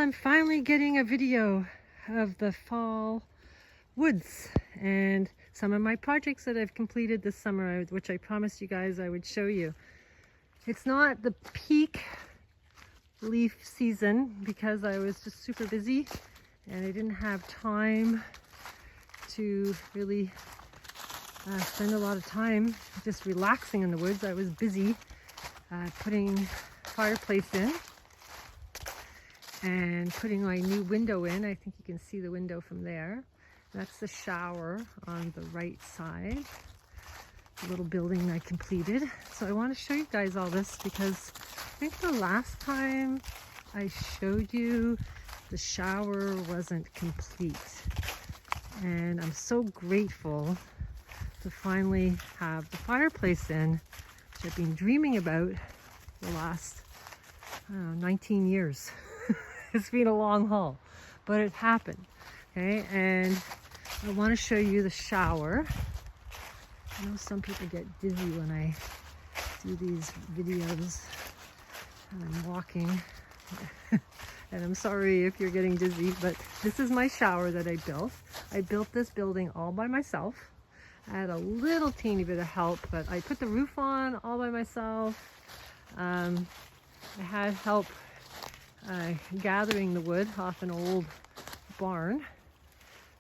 I'm finally getting a video of the fall woods and some of my projects that I've completed this summer, which I promised you guys I would show you. It's not the peak leaf season because I was just super busy and I didn't have time to really spend a lot of time just relaxing in the woods. I was busy putting fireplace in and putting my new window in. I think you can see the window from there. That's the shower on the right side, the little building I completed. So I want to show you guys all this because I think the last time I showed you, the shower wasn't complete. And I'm so grateful to finally have the fireplace in, which I've been dreaming about the last 19 years. It's been a long haul, but it happened. Okay, and I want to show you the shower. I know some people get dizzy when I do these videos and I'm walking. And I'm sorry if you're getting dizzy, but this is my shower that I built. I built this building all by myself. I had a little teeny bit of help, but I put the roof on all by myself. I had help gathering the wood off an old barn.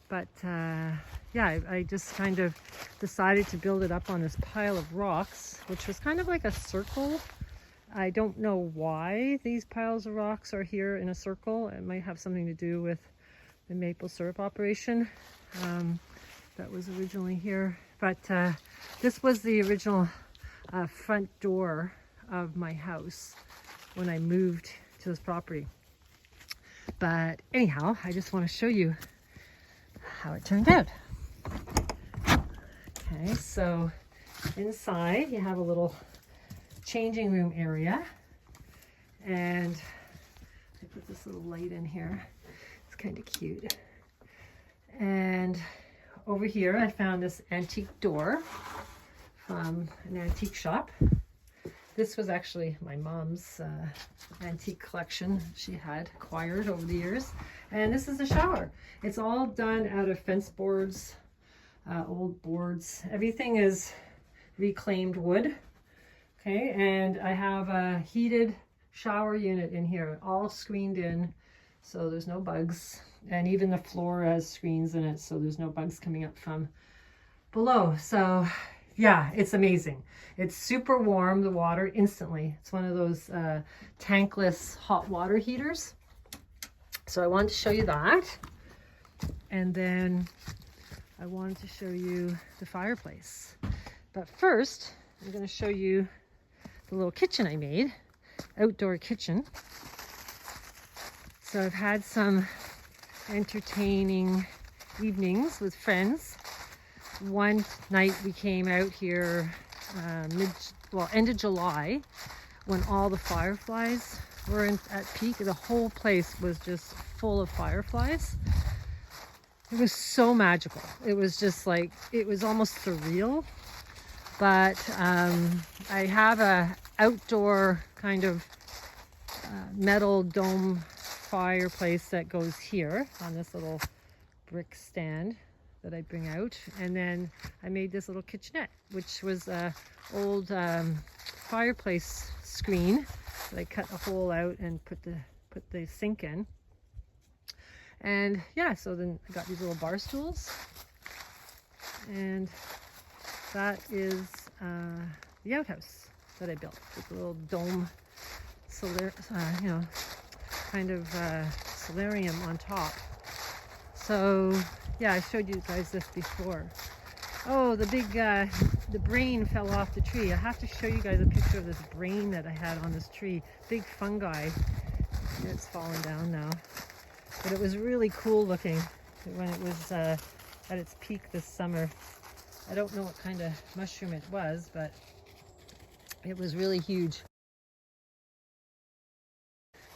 But yeah, I just kind of decided to build it up on this pile of rocks, which was kind of like a circle. I don't know why these piles of rocks are here in a circle. It might have something to do with the maple syrup operation that was originally here. But this was the original front door of my house when I moved to this property. But anyhow, I just want to show you how it turned out. Okay, so inside you have a little changing room area, and I put this little light in here. It's kind of cute. And over here I found this antique door from an antique shop. This was actually my mom's antique collection she had acquired over the years. And this is the shower. It's all done out of fence boards, old boards. Everything is reclaimed wood. Okay, and I have a heated shower unit in here, all screened in, so there's no bugs. And even the floor has screens in it, so there's no bugs coming up from below. So yeah, it's amazing. It's super warm, the water, instantly. It's one of those tankless hot water heaters. So I wanted to show you that. And then I wanted to show you the fireplace. But first, I'm going to show you the little kitchen I made, outdoor kitchen. So I've had some entertaining evenings with friends. One night we came out here end of July when all the fireflies were at peak. The whole place was just full of fireflies. It was so magical. It was just like, it was almost surreal. But I have a outdoor kind of metal dome fireplace that goes here on this little brick stand that I bring out. And then I made this little kitchenette, which was a old fireplace screen that I cut a hole out and put the sink in. And yeah, so then I got these little bar stools, and that is the outhouse that I built with a little dome, kind of solarium on top. So yeah, I showed you guys this before. Oh, the brain fell off the tree. I have to show you guys a picture of this brain that I had on this tree. Big fungi. It's fallen down now. But it was really cool looking when it was at its peak this summer. I don't know what kind of mushroom it was, but it was really huge.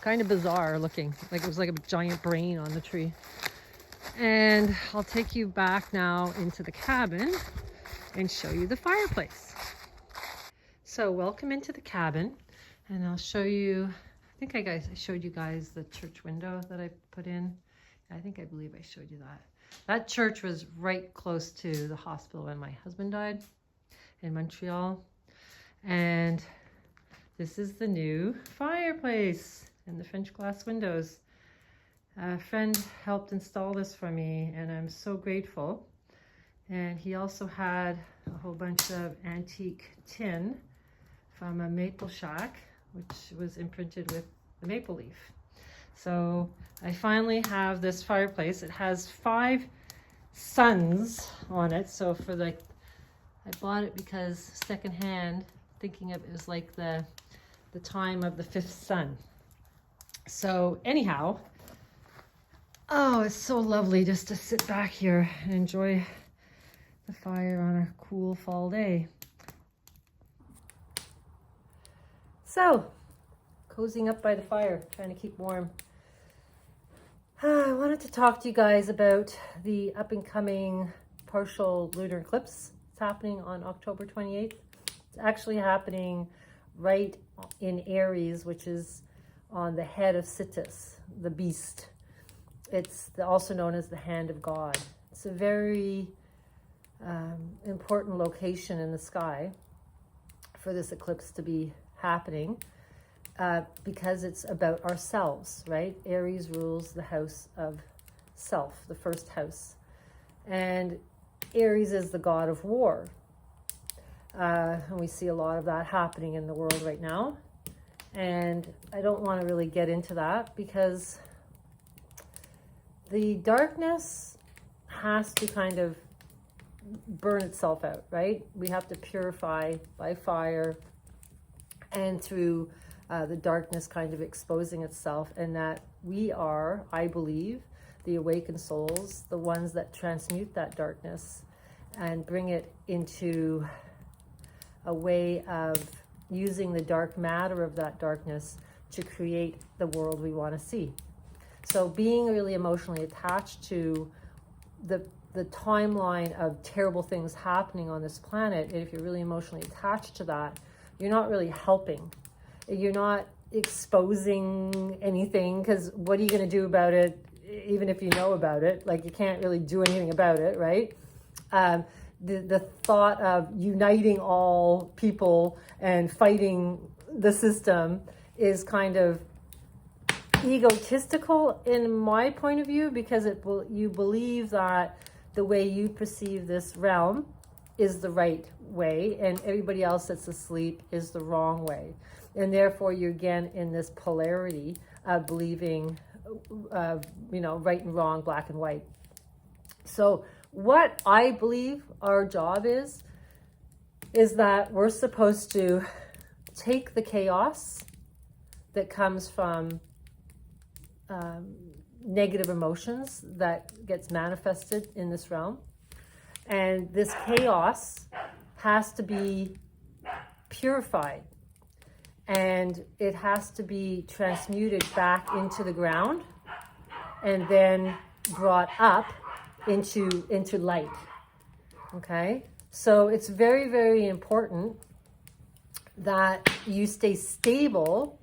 Kind of bizarre looking, like it was like a giant brain on the tree. And I'll take you back now into the cabin and show you the fireplace. So welcome into the cabin, and I'll show you think I showed you guys the church window that I put in. I believe I showed you that. That church was right close to the hospital when my husband died in Montreal. And this is the new fireplace and the French glass windows. A friend helped install this for me, and I'm so grateful. And he also had a whole bunch of antique tin from a maple shack, which was imprinted with the maple leaf. So I finally have this fireplace. It has 5 suns on it. So for I bought it because secondhand, thinking of it as like the time of the 5th sun. So anyhow, oh, it's so lovely just to sit back here and enjoy the fire on a cool fall day. So, cozying up by the fire, trying to keep warm. I wanted to talk to you guys about the up and coming partial lunar eclipse. It's happening on October 28th. It's actually happening right in Aries, which is on the head of Citus, the beast. It's also known as the hand of God. It's a very important location in the sky for this eclipse to be happening because it's about ourselves, right? Aries rules the house of self, the first house. And Aries is the god of war. And we see a lot of that happening in the world right now. And I don't want to really get into that because the darkness has to kind of burn itself out, right? We have to purify by fire and through the darkness kind of exposing itself, and that we are, I believe, the awakened souls, the ones that transmute that darkness and bring it into a way of using the dark matter of that darkness to create the world we want to see. So being really emotionally attached to the timeline of terrible things happening on this planet, if you're really emotionally attached to that, you're not really helping. You're not exposing anything, because what are you going to do about it, even if you know about it? Like, you can't really do anything about it, right? The thought of uniting all people and fighting the system is kind of egotistical in my point of view, because you believe that the way you perceive this realm is the right way and everybody else that's asleep is the wrong way. And therefore you're again in this polarity of believing, right and wrong, black and white. So what I believe our job is that we're supposed to take the chaos that comes from negative emotions that gets manifested in this realm. And this chaos has to be purified. And it has to be transmuted back into the ground and then brought up into light. Okay? So it's very, very important that you stay stable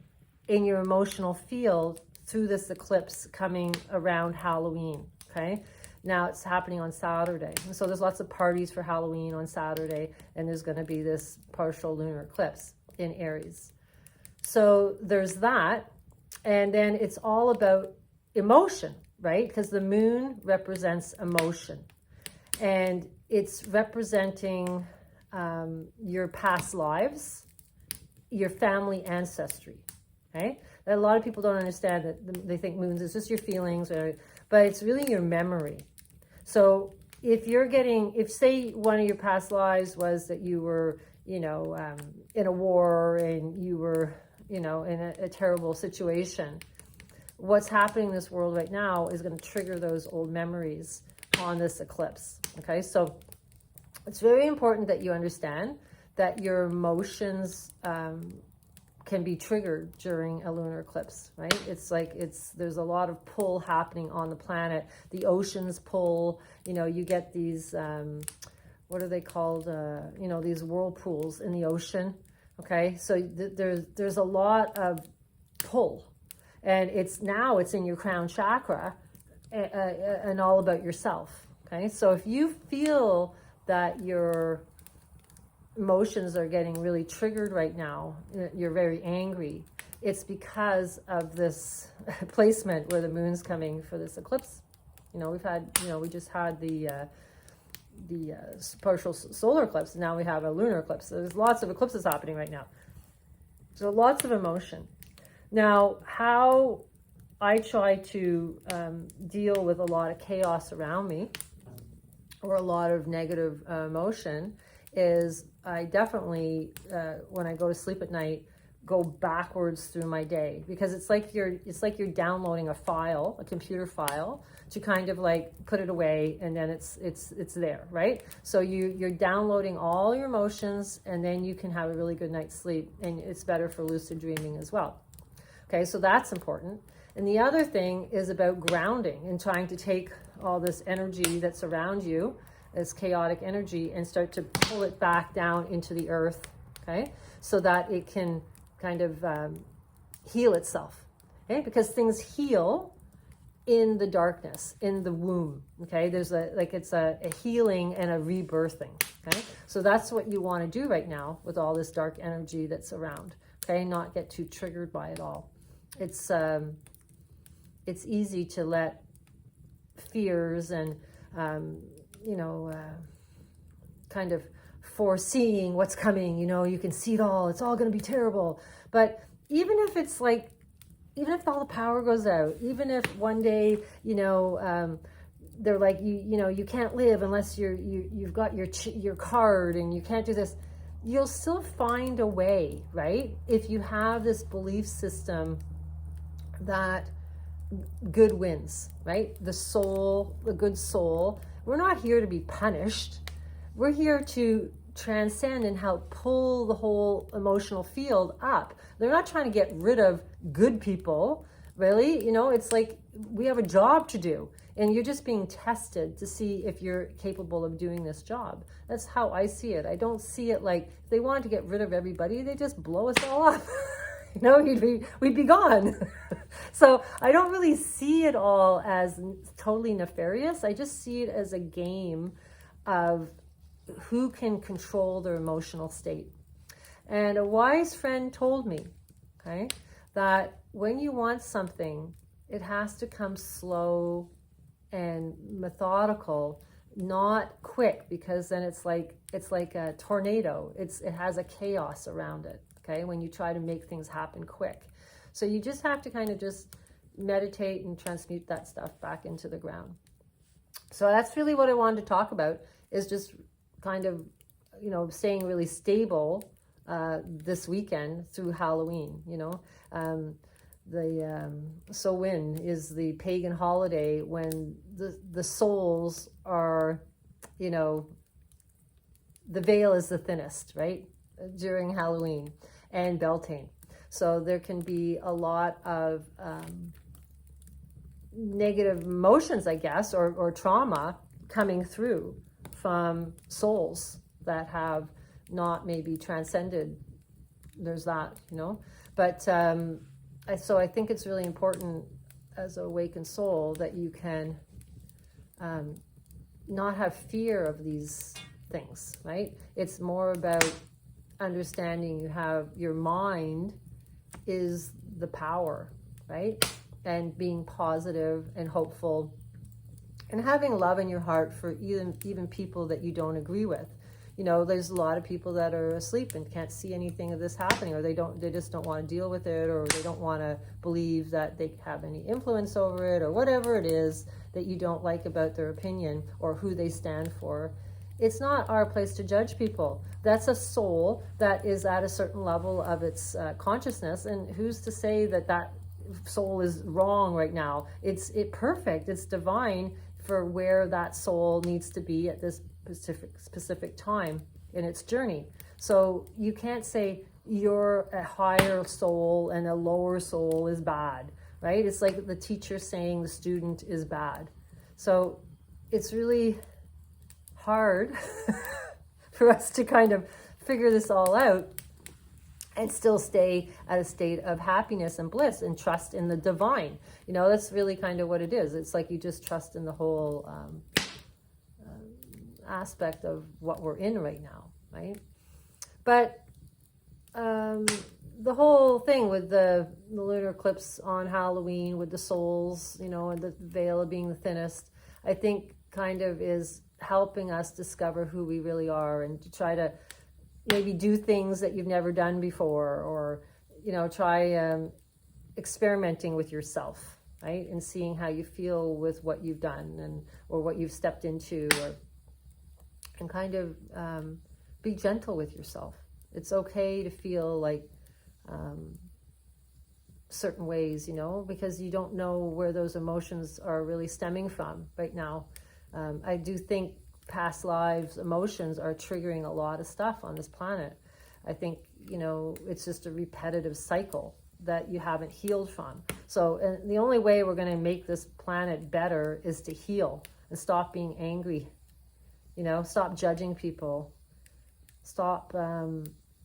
in your emotional field through this eclipse coming around Halloween. Okay? Now it's happening on Saturday. So there's lots of parties for Halloween on Saturday, and there's going to be this partial lunar eclipse in Aries. So there's that. And then it's all about emotion, right? Because the moon represents emotion. And it's representing your past lives, your family ancestry, okay? A lot of people don't understand that. They think moons is just your feelings, but it's really your memory. So if say one of your past lives was that you were, in a war and you were, in a terrible situation, what's happening in this world right now is going to trigger those old memories on this eclipse. Okay, so it's very important that you understand that your emotions can be triggered during a lunar eclipse, right? There's a lot of pull happening on the planet. The oceans pull, you get these, what are they called? These whirlpools in the ocean. Okay, so there's a lot of pull. And it's in your crown chakra, and all about yourself. Okay, so if you feel that your emotions are getting really triggered right now, you're very angry, it's because of this placement where the moon's coming for this eclipse. You know, we just had the partial solar eclipse, and now we have a lunar eclipse. So there's lots of eclipses happening right now. So lots of emotion. Now, how I try to deal with a lot of chaos around me, or a lot of negative emotion, is I definitely, when I go to sleep at night, go backwards through my day, because it's like you're downloading a file, a computer file, to kind of like put it away, and then it's there, right? So you're downloading all your emotions, and then you can have a really good night's sleep, and it's better for lucid dreaming as well. Okay, so that's important. And the other thing is about grounding and trying to take all this energy that's around you, this chaotic energy, and start to pull it back down into the earth, okay? So that it can kind of heal itself, okay? Because things heal in the darkness, in the womb, okay? There's it's a healing and a rebirthing, okay? So that's what you want to do right now with all this dark energy that's around, okay? Not get too triggered by it all. It's easy to let fears and, kind of foreseeing what's coming, you can see it all, it's all going to be terrible. But even if it's like, even if all the power goes out, even if one day, they're like, you can't live unless you've got your card, and you can't do this, you'll still find a way, right? If you have this belief system that good wins, right? The soul, the good soul, we're not here to be punished. We're here to transcend and help pull the whole emotional field up. They're not trying to get rid of good people, really. It's like we have a job to do, and you're just being tested to see if you're capable of doing this job. That's how I see it. I don't see it like if they wanted to get rid of everybody, they just blow us all up. We'd be gone. So I don't really see it all as totally nefarious. I just see it as a game of who can control their emotional state. And a wise friend told me, okay, that when you want something, it has to come slow and methodical, not quick, because then it's like a tornado. It has a chaos around it. Okay, when you try to make things happen quick. So you just have to kind of just meditate and transmute that stuff back into the ground. So that's really what I wanted to talk about, is just kind of, staying really stable this weekend through Halloween. The Samhain is the pagan holiday when the souls are, the veil is the thinnest, right? During Halloween and Beltane. So there can be a lot of negative emotions, I guess, or trauma coming through from souls that have not maybe transcended. There's that, But so I think it's really important as an awakened soul that you can not have fear of these things, right? It's more about understanding you have your mind is the power, right? And being positive and hopeful, and having love in your heart for even people that you don't agree with. There's a lot of people that are asleep and can't see anything of this happening, or they just don't want to deal with it, or they don't want to believe that they have any influence over it, or whatever it is that you don't like about their opinion or who they stand for. It's not our place to judge people. That's a soul that is at a certain level of its consciousness, and who's to say that soul is wrong right now? It's perfect. It's divine for where that soul needs to be at this specific time in its journey. So you can't say you're a higher soul and a lower soul is bad, right? It's like the teacher saying the student is bad. So it's really hard for us to kind of figure this all out and still stay at a state of happiness and bliss and trust in the divine. You know, that's really kind of what it is. It's like you just trust in the whole aspect of what we're in right now, right? But the whole thing with the lunar eclipse on Halloween with the souls, you know, and the veil being the thinnest, I think kind of is helping us discover who we really are, and to try to maybe do things that you've never done before, or, you know, try experimenting with yourself, right? And seeing how you feel with what you've done, and or what you've stepped into, and kind of be gentle with yourself. It's okay to feel like certain ways, you know, because you don't know where those emotions are really stemming from right now. I do think past lives emotions are triggering a lot of stuff on this planet. I think, you know, it's just a repetitive cycle that you haven't healed from. So, and the only way we're going to make this planet better is to heal and stop being angry, you know, stop judging people, stop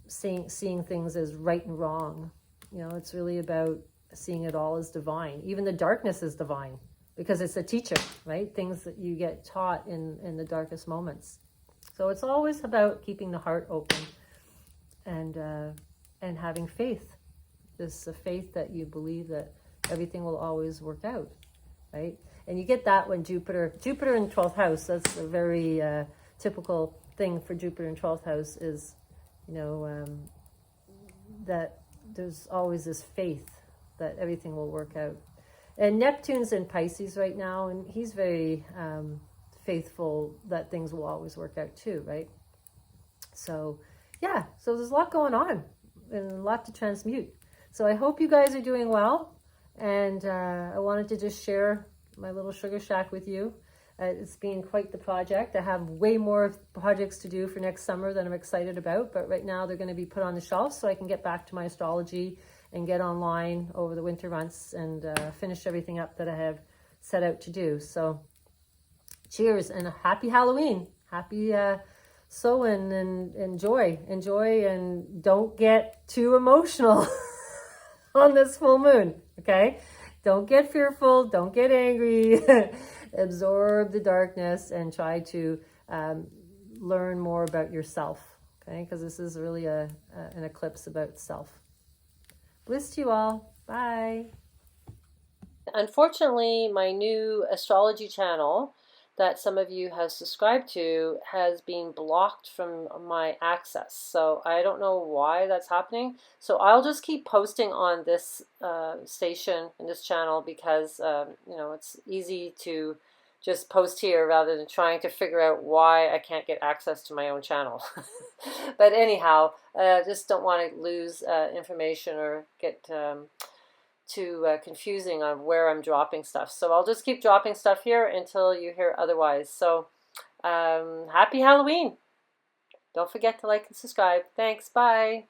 seeing things as right and wrong. You know, it's really about seeing it all as divine. Even the darkness is divine, because it's a teacher, right? Things that you get taught in the darkest moments. So it's always about keeping the heart open, and having faith. This faith that you believe that everything will always work out, right? And you get that when Jupiter in 12th house, that's a very typical thing for Jupiter in 12th house is, you know, that there's always this faith that everything will work out. And Neptune's in Pisces right now, and he's very faithful that things will always work out too, right? So, yeah, so there's a lot going on and a lot to transmute. So I hope you guys are doing well, and I wanted to just share my little sugar shack with you. It's been quite the project. I have way more projects to do for next summer than I'm excited about, but right now they're going to be put on the shelf so I can get back to my astrology and get online over the winter months and finish everything up that I have set out to do. So cheers and a happy Halloween. Happy Samhain, and enjoy, and don't get too emotional on this full moon, okay? Don't get fearful, don't get angry. Absorb the darkness and try to learn more about yourself, okay? Because this is really an eclipse about self. Bliss to you all. Bye. Unfortunately, my new astrology channel that some of you have subscribed to has been blocked from my access. So I don't know why that's happening. So I'll just keep posting on this station and this channel because, you know, it's easy to just post here rather than trying to figure out why I can't get access to my own channel. But anyhow, just don't want to lose information or get too confusing on where I'm dropping stuff. So I'll just keep dropping stuff here until you hear otherwise. So happy Halloween. Don't forget to like and subscribe. Thanks. Bye.